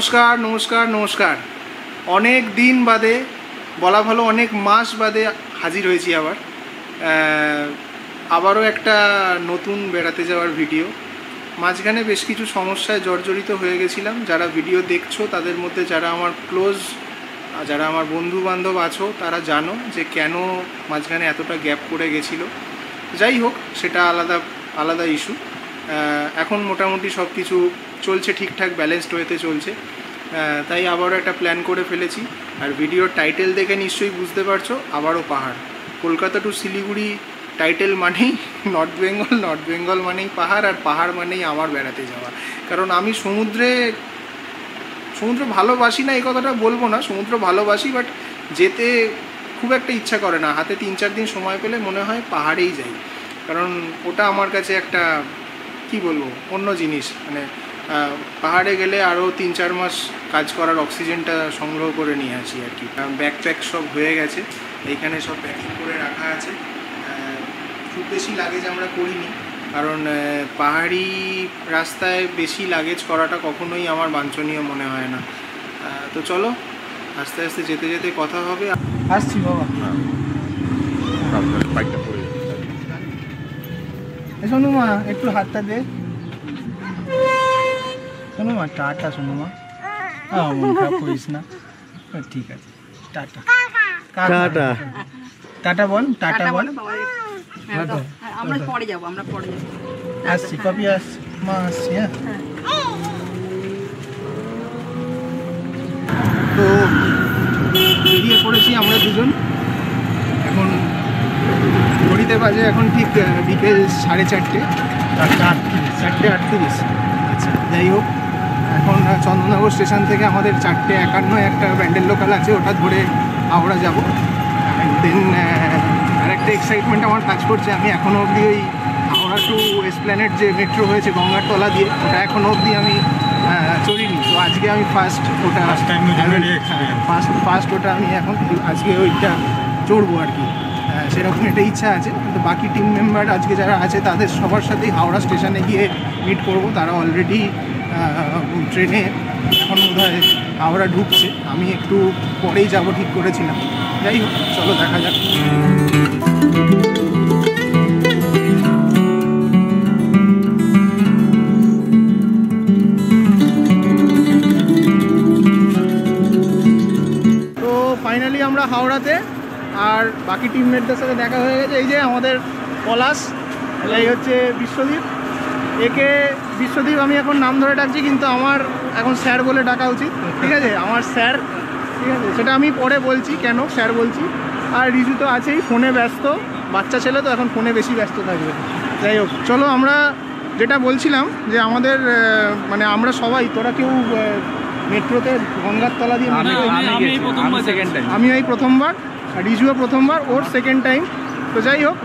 নমস্কার নমস্কার নমস্কার। অনেক দিন বাদে, বলা ভালো অনেক মাস বাদে হাজির হয়েছি আবারও একটা নতুন বেড়াতে যাওয়ার ভিডিও। মাঝখানে বেশ কিছু সমস্যায় জর্জরিত হয়ে গেছিলাম। যারা ভিডিও দেখছো তাদের মধ্যে যারা আমার ক্লোজ, যারা আমার বন্ধু বান্ধব আছো তারা জানো যে কেন মাঝখানে এতটা গ্যাপ পড়ে গেছিলো। যাই হোক, সেটা আলাদা ইস্যু। এখন মোটামুটি সব কিছু চলছে ঠিকঠাক, ব্যালেন্সড ওয়েতে চলছে। তাই আবারও একটা প্ল্যান করে ফেলেছি। আর ভিডিওর টাইটেল দেখে নিশ্চয়ই বুঝতে পারছো, আবারও পাহাড়। কলকাতা টু শিলিগুড়ি টাইটেল মানেই নর্থ বেঙ্গল মানেই পাহাড়, আর পাহাড় মানেই আমার বেড়াতে যাওয়া। কারণ আমি সমুদ্র ভালোবাসি না এই কথাটা বলবো না, সমুদ্র ভালোবাসি, বাট যেতে খুব একটা ইচ্ছা করে না। হাতে 3-4 দিন সময় পেলে মনে হয় পাহাড়েই যাই। কারণ ওটা আমার কাছে একটা কি বলবো অন্য জিনিস। মানে পাহাড়ে গেলে আরও 3-4 মাস কাজ করার অক্সিজেনটা সংগ্রহ করে নিয়ে আসি আর কি। ব্যাকপ্যাক সব হয়ে গেছে, এইখানে সব প্যাকিং করে রাখা আছে। খুব বেশি লাগেজ আমরা করিনি, কারণ পাহাড়ি রাস্তায় বেশি লাগেজ করাটা কখনোই আমার বাঞ্ছনীয় মনে হয় না। তো চলো আস্তে আস্তে যেতে যেতে কথা হবে। আসছি বাবা। শোনো মা, একটু হাতটা দে। শোনো মা, টাটা। শোনো মা, মন খারাপ করিস না, ঠিক আছে। টাটা টাটা টাটা বল, টাটা বল। আমরা পরে যাব। আসছি, কবি আসছি মা, আসছি। হ্যাঁ, তো বেরিয়ে পড়েছি আমরা দুজন। এখন ঘড়িতে বাজে এখন ঠিক বিকেল 4:30, 4:38। আচ্ছা, যাই হোক, এখন চন্দননগর স্টেশন থেকে আমাদের 4:51 একটা ব্যান্ডেল লোকাল আছে, ওটা ধরে হাওড়া যাব। দেন আরেকটা এক্সাইটমেন্ট আমার কাজ করছে। আমি এখনও অবধি ওই হাওড়া টু এসপ্ল্যানেড যে মেট্রো হয়েছে গঙ্গার তলা দিয়ে, ওটা এখনও অবধি আমি চড়িনি। তো আজকে আমি ফার্স্ট ওটা আমি এখন আজকে ওইটা চড়বো আর কি। সেরকম একটা ইচ্ছা আছে। কিন্তু বাকি টিম মেম্বার আজকে যারা আছে তাদের সবার সাথেই হাওড়া স্টেশনে গিয়ে মিট করবো। তারা অলরেডি ট্রেনে এখন বোধহয় হাওড়া ঢুকছে। আমি একটু পরেই যাব ঠিক করেছিলাম। যাই হোক, চলো দেখা যাক। তো ফাইনালি আমরা হাওড়াতে, আর বাকি টিমমেটদের সাথে দেখা হয়ে গেছে। এই যে আমাদের পলাশ, এই হচ্ছে বিশ্বদীপ। একে বিশ্বদীপ আমি এখন নাম ধরে ডাকছি, কিন্তু আমার এখন স্যার বলে ডাকা উচিত, ঠিক আছে? আমার স্যার, ঠিক আছে? সেটা আমি পরে বলছি কেন স্যার বলছি। আর রিজু তো আছেই, ফোনে ব্যস্ত, বাচ্চা ছেলে তো এখন ফোনে বেশি ব্যস্ত থাকবে। যাই হোক, চলো আমরা যেটা বলছিলাম যে আমাদের মানে আমরা সবাই, তোরা কেউ মেট্রোতে গঙ্গার তলা দিয়ে আমি এই প্রথমবার, আর রিজুও প্রথমবার, ওর সেকেন্ড টাইম। তো যাই হোক,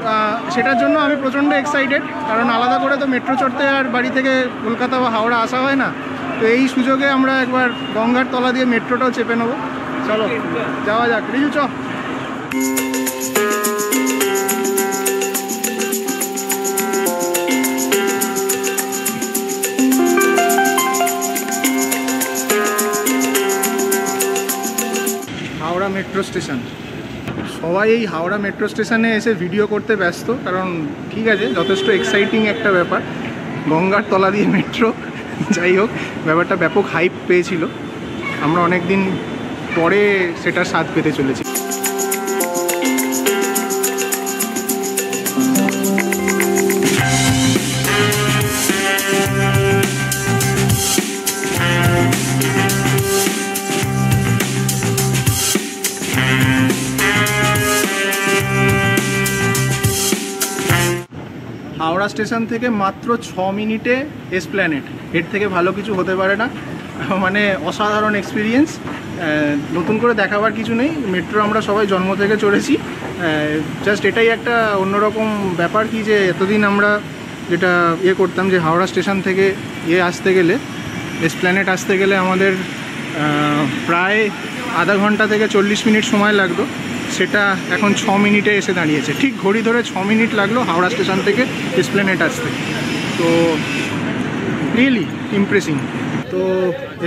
সেটার জন্য আমি প্রচণ্ড এক্সাইটেড, কারণ আলাদা করে তো মেট্রো চড়তে আর বাড়ি থেকে কলকাতা বা হাওড়া আসা হয় না। তো এই সুযোগে আমরা একবার গঙ্গার তলা দিয়ে মেট্রোটাও চেপে নেবো। চলো যাওয়া যাক। রিজু চ। Howrah metro station. সবাই এই হাওড়া মেট্রো স্টেশনে এসে ভিডিও করতে ব্যস্ত, কারণ ঠিক আছে, যথেষ্ট এক্সাইটিং একটা ব্যাপার, গঙ্গার তলা দিয়ে মেট্রো। যাই হোক, ব্যাপারটা ব্যাপক হাইপ পেয়েছিল। আমরা অনেক দিন পরে সেটার স্বাদ পেতে চলেছি। হাওড়া স্টেশন থেকে মাত্র 6 মিনিটে এসপ্ল্যানেড। এর থেকে ভালো কিছু হতে পারে না। মানে অসাধারণ এক্সপিরিয়েন্স, নতুন করে দেখাবার কিছু নেই। মেট্রো আমরা সবাই জন্ম থেকে চড়েছি। জাস্ট এটাই একটা অন্যরকম ব্যাপার কি, যে এতদিন আমরা যেটা করতাম, যে হাওড়া স্টেশন থেকে আসতে গেলে, এসপ্ল্যানেড আসতে গেলে আমাদের প্রায় আধা ঘন্টা থেকে 40 মিনিট সময় লাগতো, সেটা এখন 6 মিনিটে এসে দাঁড়িয়েছে। ঠিক ঘড়ি ধরে 6 মিনিট লাগলো হাওড়া স্টেশন থেকে এসপ্ল্যানেড আসতে। তো রিয়েলি ইমপ্রেসিং। তো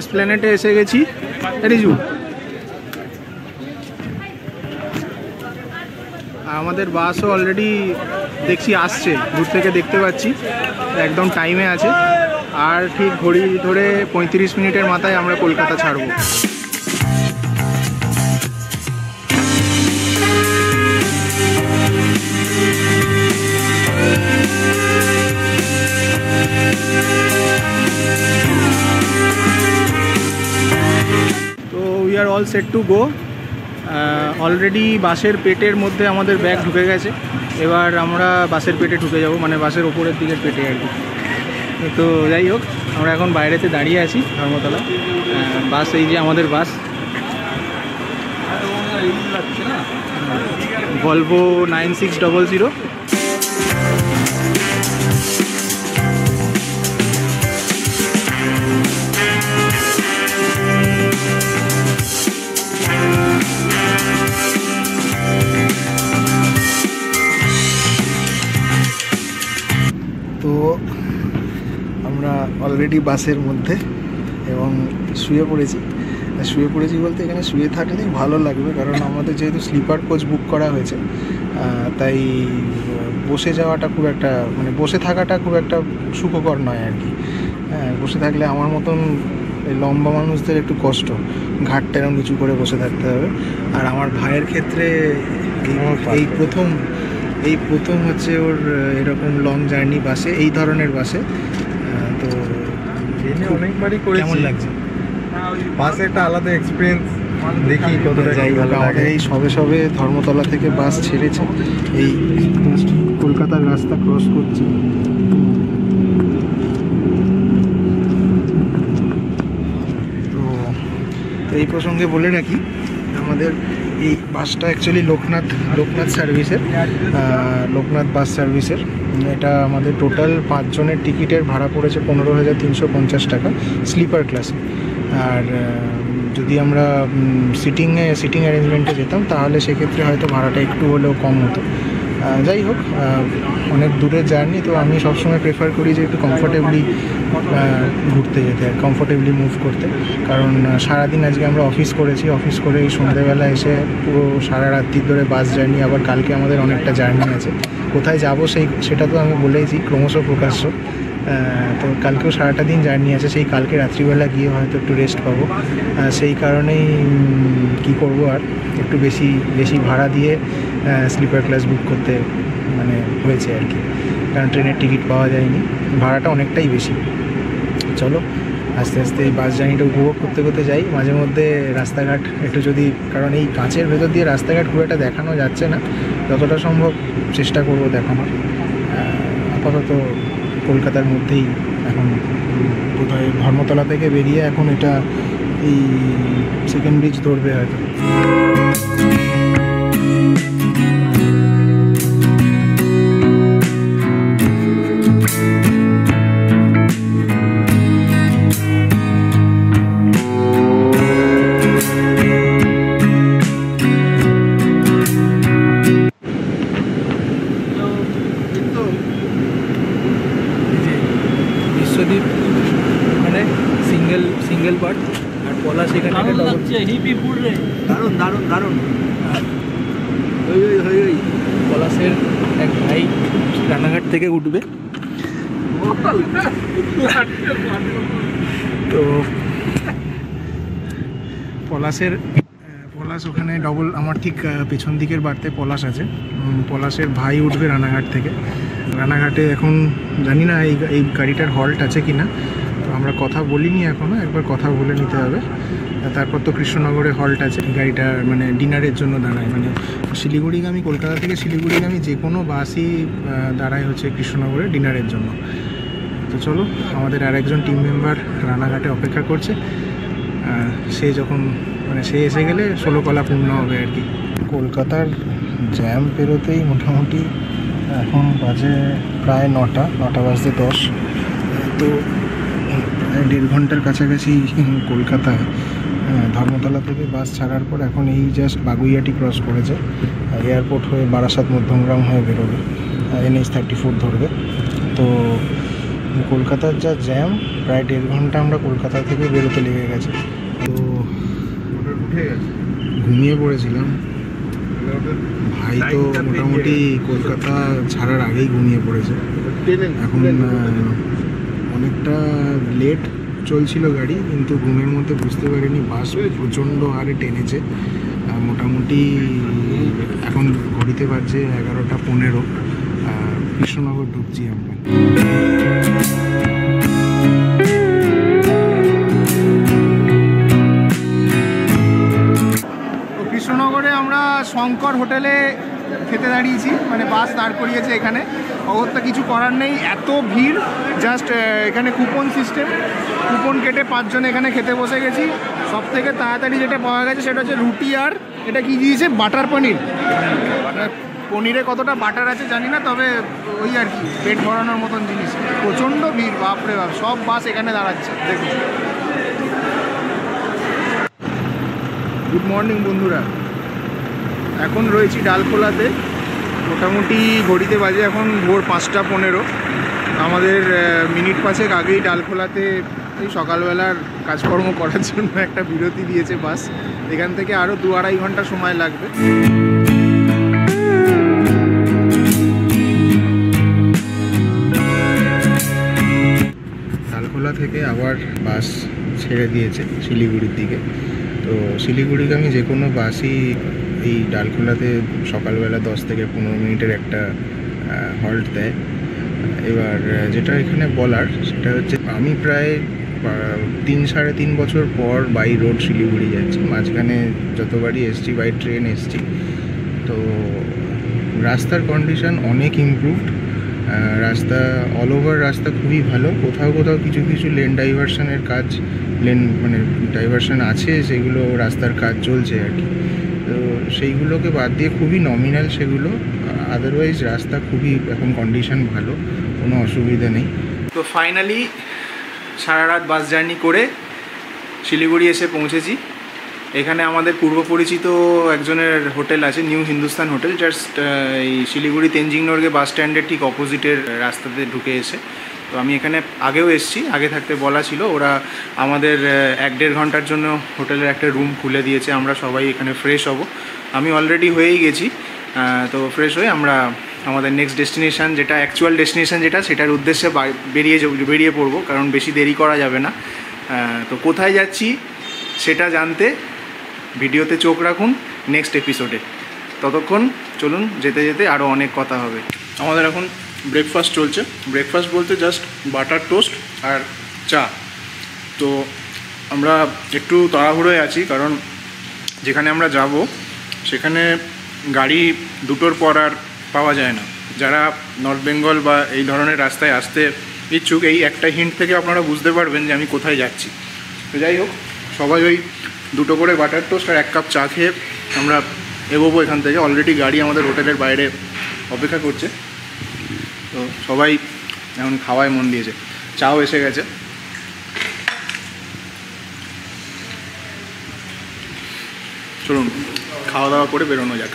এসপ্ল্যানেডে এসে গেছি। রিজু, আমাদের বাসও অলরেডি দেখছি আসছে, দূর থেকে দেখতে পাচ্ছি, একদম টাইমে আছে। আর ঠিক ঘড়ি ধরে 35 মিনিটের মাথায় আমরা কলকাতা ছাড়বো। তো we are all set to go. Already বাসের পেটের মধ্যে আমাদের ব্যাগ ঢুকে গেছে। এবার আমরা বাসের পেটে ঢুকে যাব, মানে বাসের ওপরের দিকের পেটে আর কি। তো যাই হোক, আমরা এখন বাইরেতে দাঁড়িয়ে আছি ধর্মতলা। বাস, এই যে আমাদের বাস, ভলভো 9600। তো আমরা অলরেডি বাসের মধ্যে এবং শুয়ে পড়েছি বলতে এখানে শুয়ে থাকলেই ভালো লাগবে, কারণ আমাদের যেহেতু স্লিপার কোচ বুক করা হয়েছে, তাই বসে যাওয়াটা খুব একটা, মানে বসে থাকাটা খুব একটা সুখকর নয় আর কি। বসে থাকলে আমার মতন এই লম্বা মানুষদের একটু কষ্ট, ঘাটটা এরকম নিচু করে বসে থাকতে হবে। আর আমার ভাইয়ের ক্ষেত্রে এই প্রথম হচ্ছে ওর এরকম লং জার্নি বাসে, এই ধরনের বাসে। তো অনেকবারই করেছি। কেমন লাগছে? বাসে একটা আলাদা এক্সপিরিয়েন্স, দেখি কতটা যাই হোক, আমাদের এই সবে ধর্মতলা থেকে বাস ছেড়েছে, এই কলকাতার রাস্তা ক্রস করছে। তো এই প্রসঙ্গে বলে রাখি, আমাদের এই বাসটা অ্যাকচুয়ালি লোকনাথ বাস সার্ভিসের। এটা আমাদের টোটাল 5 জনের টিকিটের ভাড়া পড়েছে 15,350 টাকা স্লিপার ক্লাসে। আর যদি আমরা সিটিং অ্যারেঞ্জমেন্টে যেতাম তাহলে সেক্ষেত্রে হয়তো ভাড়াটা একটু হলেও কম হতো। যাই হোক, অনেক দূরের জার্নি, তো আমি সবসময় প্রেফার করি যে একটু কমফোর্টেবলি ঘুরতে যেতে, আর কমফোর্টেবলি মুভ করতে। কারণ সারাদিন আজকে আমরা অফিস করে এই সন্ধ্যেবেলা এসে পুরো সারা রাত্রির ধরে বাস জার্নি, আবার কালকে আমাদের অনেকটা জার্নি আছে। কোথায় যাব সেটা তো আমি বলেইছি, ক্রমশ প্রকাশ্য। তো কালকেও সারাটা দিন জার্নি আছে, সেই কালকে রাত্রিবেলা গিয়ে হয়তো একটু রেস্ট পাবো। সেই কারণেই কি করব, আর একটু বেশি ভাড়া দিয়ে স্লিপার ক্লাস বুক করতে মানে হয়েছে আর কি, কারণ ট্রেনের টিকিট পাওয়া যায়নি, ভাড়াটা অনেকটাই বেশি। চলো আস্তে আস্তে এই বাস জার্নিটা উপভোগ করতে যাই। মাঝে মধ্যে রাস্তাঘাট একটু যদি, কারণ এই কাঁচের ভেতর দিয়ে রাস্তাঘাট খুব একটা দেখানো যাচ্ছে না, যতটা সম্ভব চেষ্টা করব দেখানোর। আপাতত কলকাতার মধ্যেই এখন বোধহয় ধর্মতলা থেকে বেরিয়ে এখন এটা এই সেকেন্ড ব্রিজ ধরবে হয়তো। বিশ্বদীপ মানে সিঙ্গেল পার্ট, আর পলাশ এখানে দারুণ। ওই পলাশের এক ভাই রানাঘাট থেকে উঠবে, তো পলাশ ওখানে ডবল, আমার ঠিক পেছন দিকের বাড়তে পলাশ আছে। পলাশের ভাই উঠবে রানাঘাট থেকে। রানাঘাটে এখন জানি না এই গাড়িটার হল্ট আছে কি না, তো আমরা কথা বলিনি এখনও, একবার কথা বলে নিতে হবে। তারপর তো কৃষ্ণনগরে হল্ট আছে, গাড়িটা মানে ডিনারের জন্য দাঁড়ায়, মানে শিলিগুড়িগামী, কলকাতা থেকে শিলিগুড়িগামী যে কোনো বাসই দাঁড়ায় হচ্ছে কৃষ্ণনগরে ডিনারের জন্য। তো চলো, আমাদের আরেকজন টিম মেম্বার রানাঘাটে অপেক্ষা করছে, সে যখন মানে সে এসে গেলে 16 কলা পূর্ণ হবে আর কি। কলকাতার জ্যাম পেরোতেই মোটামুটি এখন বাজে প্রায় 9টা বাজতে 10, তো প্রায় 1.5 ঘন্টার কাছাকাছি কলকাতা। ধর্মতলা থেকে বাস ছাড়ার পর এখন এই জাস্ট বাগুইয়াটি ক্রস করেছে, এয়ারপোর্ট হয়ে বারাসাত মধ্যমগ্রাম হয়ে বেরোবে, NH-34 ধরবে। তো কলকাতার যা জ্যাম, প্রায় 1.5 ঘন্টা আমরা কলকাতা থেকে বেরোতে লেগে গেছে। তো ঘুমিয়ে পড়েছিলাম। ভাই তো মোটামুটি কলকাতা ছাড়ার আগেই ঘুমিয়ে পড়েছে। এখন অনেকটা লেট চলছিল গাড়ি, কিন্তু ঘুমের মধ্যে বুঝতে পারিনি বাস প্রচণ্ড হারে টেনেছে। মোটামুটি এখন ঘড়িতে বাজছে 11:15। কৃষ্ণনগর ঢুকছি আমরা। কৃষ্ণনগরে আমরা শঙ্কর হোটেলে খেতে দাঁড়িয়েছি, মানে বাস দাঁড় করিয়েছে এখানে। অগত্যা কিছু করার নেই, এত ভিড়। জাস্ট এখানে কুপন সিস্টেম, কুপন কেটে 5 জন এখানে খেতে বসে গেছি। সব থেকে তাড়াতাড়ি যেটা পাওয়া গেছে সেটা হচ্ছে রুটি, আর এটা কি দিয়েছে, বাটার পনির। পনিরে কতটা বাটার আছে জানি না, তবে ওই আর কি পেট ভরানোর মতন জিনিস। প্রচণ্ড ভিড়, বাপরে বাপ, সব বাস এখানে দাঁড়াচ্ছে দেখুন। গুড মর্নিং বন্ধুরা, এখন রয়েছি ডালখোলাতে। মোটামুটি ঘড়িতে বাজে এখন ভোর 5:15। আমাদের মিনিট 5 আগেই ডালখোলাতে এই সকালবেলার কাজকর্ম করার জন্য একটা বিরতি দিয়েছে বাস। এখান থেকে আরও 2-2.5 ঘন্টা সময় লাগবে। ডালখোলা থেকে আবার বাস ছেড়ে দিয়েছে শিলিগুড়ির দিকে। তো শিলিগুড়িগামী যে কোনো বাসই এই ডালখোলাতে সকালবেলা 10 থেকে 15 মিনিটের একটা হল্ট দেয়। এবার যেটা এখানে বলার সেটা হচ্ছে, আমি প্রায় 3-3.5 বছর পর বাই রোড শিলিগুড়ি যাচ্ছি। মাঝখানে যতবারই এসছি বাই ট্রেন এসছি। তো রাস্তার কন্ডিশন অনেক ইমপ্রুভড। রাস্তা অল ওভার রাস্তা খুবই ভালো। কোথাও কোথাও কিছু কিছু লেন ডাইভারশনের কাজ, মানে ডাইভারশন আছে, সেগুলো রাস্তার কাজ চলছে আর কি। তো সেইগুলোকে বাদ দিয়ে খুবই নমিনাল সেগুলো। আদারওয়াইজ রাস্তা খুবই এখন কন্ডিশন ভালো, কোনো অসুবিধা নেই। তো ফাইনালি সারা রাত বাস জার্নি করে শিলিগুড়ি এসে পৌঁছেছি। এখানে আমাদের পূর্ব পরিচিত একজনের হোটেল আছে, নিউ হিন্দুস্তান হোটেল, জাস্ট এই শিলিগুড়ি তেনজিং নর্গে বাস স্ট্যান্ডের ঠিক অপোজিটের রাস্তাতে ঢুকে এসে। তো আমি এখানে আগেও এসেছি, আগে থাকতে বলা ছিল। ওরা আমাদের 1-1.5 ঘন্টার জন্য হোটেলের একটা রুম খুলে দিয়েছে। আমরা সবাই এখানে ফ্রেশ হব। আমি অলরেডি হয়েই গেছি। তো ফ্রেশ হয়ে আমরা আমাদের নেক্সট ডেস্টিনেশান, যেটা অ্যাকচুয়াল ডেস্টিনেশান যেটা, সেটার উদ্দেশ্যে বেরিয়ে পড়বো, কারণ বেশি দেরি করা যাবে না। তো কোথায় যাচ্ছি সেটা জানতে ভিডিওতে চোখ রাখুন নেক্সট এপিসোডে। ততক্ষণ চলুন, যেতে যেতে আরও অনেক কথা হবে। আমাদের এখন ব্রেকফাস্ট চলছে। ব্রেকফাস্ট বলতে জাস্ট বাটার টোস্ট আর চা। তো আমরা একটু তাড়াহুড়োয় আছি, কারণ যেখানে আমরা যাব সেখানে গাড়ি 2টোর পর আর পাওয়া যায় না। যারা নর্থ বেঙ্গল বা এই ধরনের রাস্তায় আসতে ইচ্ছুক, এই একটা হিন্ট থেকে আপনারা বুঝতে পারবেন যে আমি কোথায় যাচ্ছি। তো যাই হোক, সবাই ওই 2টো করে বাটার টোস্ট আর 1 কাপ চা খেয়ে আমরা এগোবো এখান থেকে। অলরেডি গাড়ি আমাদের হোটেলের বাইরে অপেক্ষা করছে। তো সবাই এখন খাওয়ায় মন দিয়েছে, চাও এসে গেছে। চলুন খাওয়া দাওয়া করে বেরোনো যাক।